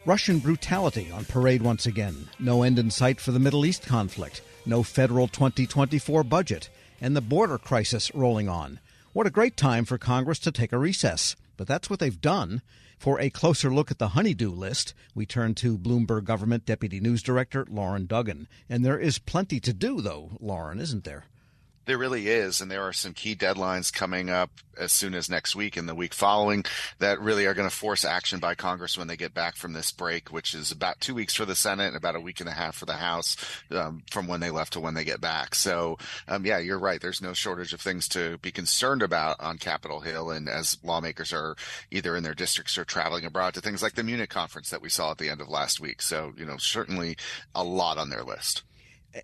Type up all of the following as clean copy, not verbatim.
Russian brutality on parade once again. No end in sight for the Middle East conflict. No federal 2024 budget. And the border crisis rolling on. What a great time for Congress to take a recess. But that's what they've done. For a closer look at the honey-do list, we turn to Bloomberg Government Deputy News Director Loren Duggan. And there is plenty to do, though, Loren, isn't there? There really is, and there are some key deadlines coming up as soon as next week and the week following that really are going to force action by Congress when they get back from this break, which is about 2 weeks for the Senate and about a week and a half for the House from when they left to when they get back. So, yeah, you're right. There's no shortage of things to be concerned about on Capitol Hill, and as lawmakers are either in their districts or traveling abroad to things like the Munich conference that we saw at the end of last week. So, certainly a lot on their list.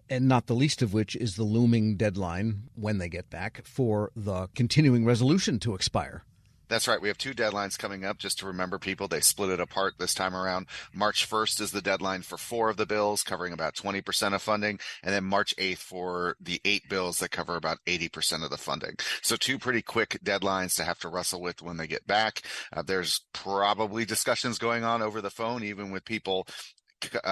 And not the least of which is the looming deadline, when they get back, for the continuing resolution to expire. That's right. We have two deadlines coming up. Just to remember people, they split it apart this time around. March 1st is the deadline for 4 of the bills, covering about 20% of funding, and then March 8th for the 8 bills that cover about 80% of the funding. So 2 pretty quick deadlines to have to wrestle with when they get back. There's probably discussions going on over the phone, even with people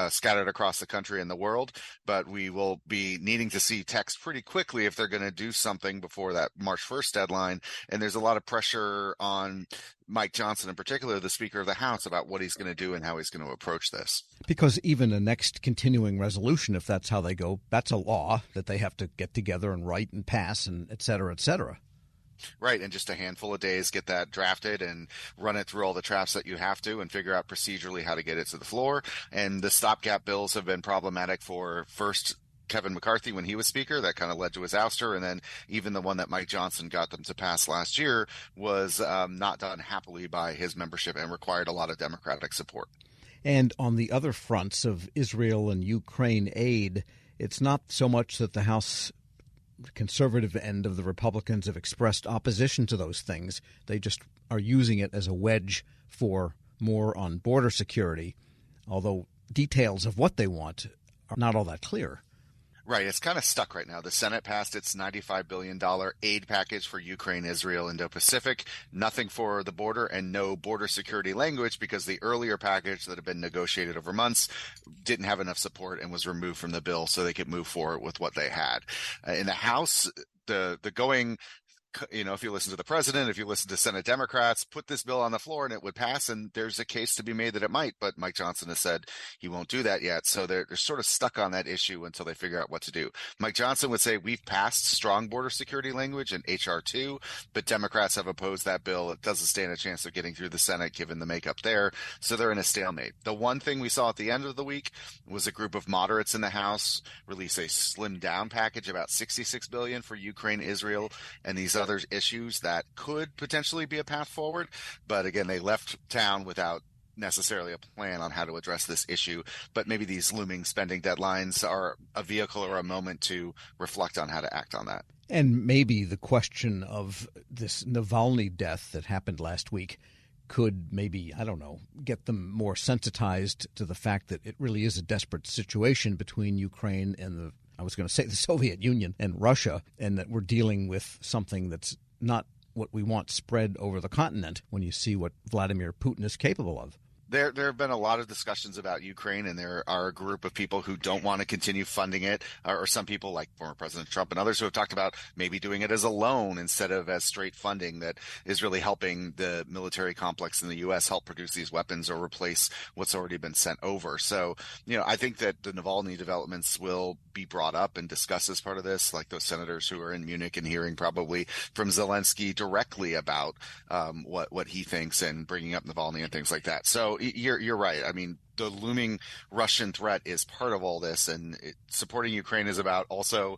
scattered across the country and the world, but we will be needing to see text pretty quickly if they're going to do something before that March 1st deadline. And there's a lot of pressure on Mike Johnson, in particular, the Speaker of the House, about what he's going to do and how he's going to approach this. Because even a next continuing resolution, if that's how they go, that's a law that they have to get together and write and pass, and et cetera, et cetera. Right, and just a handful of days, get that drafted and run it through all the traps that you have to and figure out procedurally how to get it to the floor. And the stopgap bills have been problematic for first Kevin McCarthy when he was Speaker. That kind of led to his ouster. And then even the one that Mike Johnson got them to pass last year was not done happily by his membership and required a lot of Democratic support. And on the other fronts of Israel and Ukraine aid, it's not so much that the House conservative end of the Republicans have expressed opposition to those things. They just are using it as a wedge for more on border security, although details of what they want are not all that clear. Right. It's kind of stuck right now. The Senate passed its $95 billion aid package for Ukraine, Israel, Indo-Pacific. Nothing for the border and no border security language because the earlier package that had been negotiated over months didn't have enough support and was removed from the bill so they could move forward with what they had. In the House, the going, if you listen to the president, if you listen to Senate Democrats, put this bill on the floor and it would pass. And there's a case to be made that it might, but Mike Johnson has said he won't do that yet. So they're sort of stuck on that issue until they figure out what to do. Mike Johnson would say we've passed strong border security language in H.R. 2, but Democrats have opposed that bill. It doesn't stand a chance of getting through the Senate given the makeup there. So they're in a stalemate. The one thing we saw at the end of the week was a group of moderates in the House release a slimmed down package, about $66 billion for Ukraine, Israel, and these other issues that could potentially be a path forward. But again, they left town without necessarily a plan on how to address this issue. But maybe these looming spending deadlines are a vehicle or a moment to reflect on how to act on that. And maybe the question of this Navalny death that happened last week could maybe, get them more sensitized to the fact that it really is a desperate situation between Ukraine and the Soviet Union and Russia, and that we're dealing with something that's not what we want spread over the continent when you see what Vladimir Putin is capable of. There have been a lot of discussions about Ukraine, and there are a group of people who don't want to continue funding it, or some people like former President Trump and others who have talked about maybe doing it as a loan instead of as straight funding that is really helping the military complex in the U.S. help produce these weapons or replace what's already been sent over. So, I think that the Navalny developments will be brought up and discussed as part of this, like those senators who are in Munich and hearing probably from Zelensky directly about what he thinks and bringing up Navalny and things like that. So you're right. I mean, the looming Russian threat is part of all this, and supporting Ukraine is about also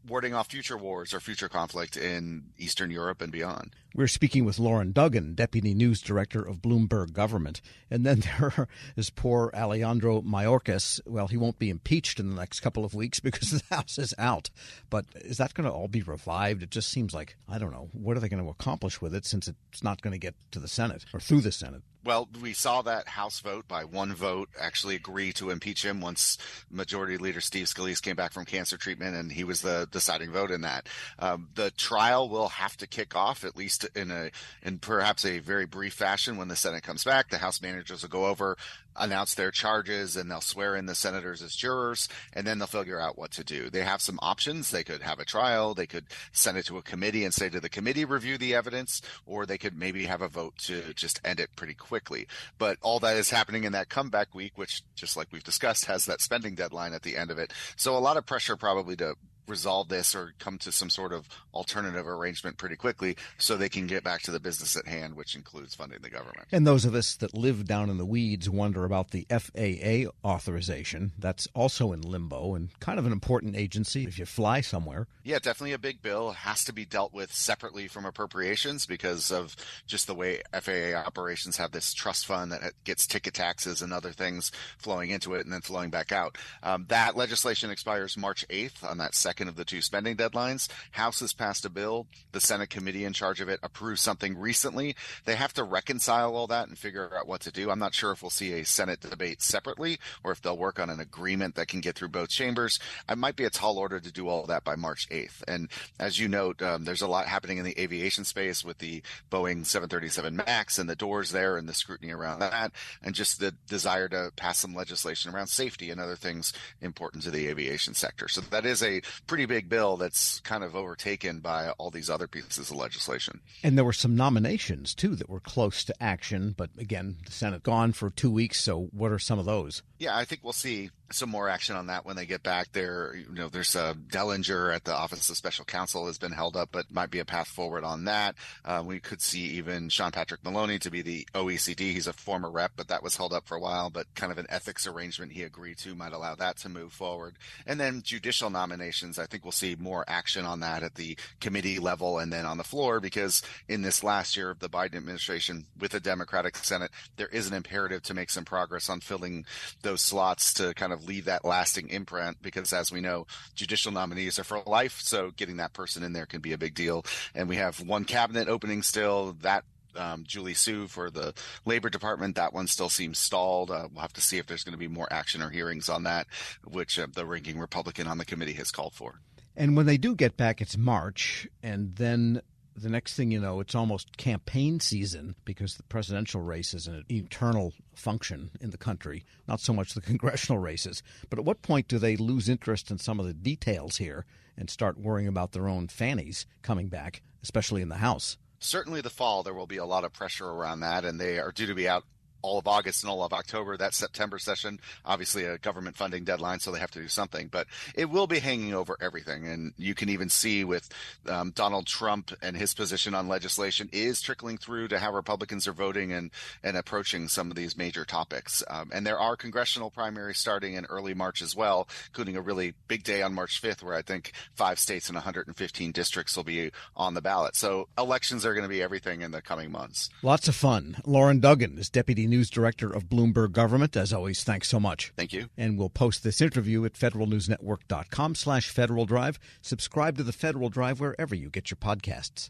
warding off future wars or future conflict in Eastern Europe and beyond. We're speaking with Loren Duggan, Deputy News Director of Bloomberg Government. And then there is poor Alejandro Mayorkas. Well, he won't be impeached in the next couple of weeks because the House is out. But is that going to all be revived? It just seems like, what are they going to accomplish with it since it's not going to get to the Senate or through the Senate? Well, we saw that House vote by one vote actually agree to impeach him once Majority Leader Steve Scalise came back from cancer treatment, and he was the deciding vote in that. The trial will have to kick off, at least in perhaps a very brief fashion, when the Senate comes back. The House managers will go over announce their charges and they'll swear in the senators as jurors, and then they'll figure out what to do. They have some options. They could have a trial. They could send it to a committee and say to the committee, review the evidence, or they could maybe have a vote to just end it pretty quickly. But all that is happening in that comeback week, which, just like we've discussed, has that spending deadline at the end of it. So a lot of pressure probably to resolve this or come to some sort of alternative arrangement pretty quickly so they can get back to the business at hand, which includes funding the government. And those of us that live down in the weeds wonder about the FAA authorization. That's also in limbo and kind of an important agency if you fly somewhere. Yeah, definitely a big bill. It has to be dealt with separately from appropriations because of just the way FAA operations have this trust fund that gets ticket taxes and other things flowing into it and then flowing back out. That legislation expires March 8th on that second of the two spending deadlines. House has passed a bill. The Senate committee in charge of it approved something recently. They have to reconcile all that and figure out what to do. I'm not sure if we'll see a Senate debate separately or if they'll work on an agreement that can get through both chambers. It might be a tall order to do all that by March 8th. And as you note, there's a lot happening in the aviation space with the Boeing 737 MAX and the doors there and the scrutiny around that, and just the desire to pass some legislation around safety and other things important to the aviation sector. So that is a pretty big bill that's kind of overtaken by all these other pieces of legislation. And there were some nominations, too, that were close to action. But again, the Senate gone for 2 weeks. So what are some of those? Yeah, I think we'll see some more action on that when they get back there. You know, there's Dellinger at the Office of Special Counsel has been held up, but might be a path forward on that. We could see even Sean Patrick Maloney to be the OECD. He's a former rep, but that was held up for a while, but kind of an ethics arrangement he agreed to might allow that to move forward. And then judicial nominations, I think we'll see more action on that at the committee level and then on the floor, because in this last year of the Biden administration with a Democratic Senate, there is an imperative to make some progress on filling those slots to kind of leave that lasting imprint, because as we know, judicial nominees are for life. So getting that person in there can be a big deal. And we have one cabinet opening still, that Julie Su for the Labor Department. That one still seems stalled. We'll have to see if there's going to be more action or hearings on that, which the ranking Republican on the committee has called for. And when they do get back, it's March, and then the next thing you know, it's almost campaign season, because the presidential race is an eternal function in the country, not so much the congressional races. But at what point do they lose interest in some of the details here and start worrying about their own fannies coming back, especially in the House? Certainly the fall, there will be a lot of pressure around that, and they are due to be out all of August and all of October. That September session, obviously a government funding deadline, so they have to do something. But it will be hanging over everything. And you can even see with Donald Trump and his position on legislation is trickling through to how Republicans are voting and approaching some of these major topics. And there are congressional primaries starting in early March as well, including a really big day on March 5th, where I think 5 states and 115 districts will be on the ballot. So elections are going to be everything in the coming months. Lots of fun. Loren Duggan is Deputy News Director of Bloomberg Government. As always, thanks so much. Thank you. And we'll post this interview at federalnewsnetwork.com/Federal Drive. Subscribe to the Federal Drive wherever you get your podcasts.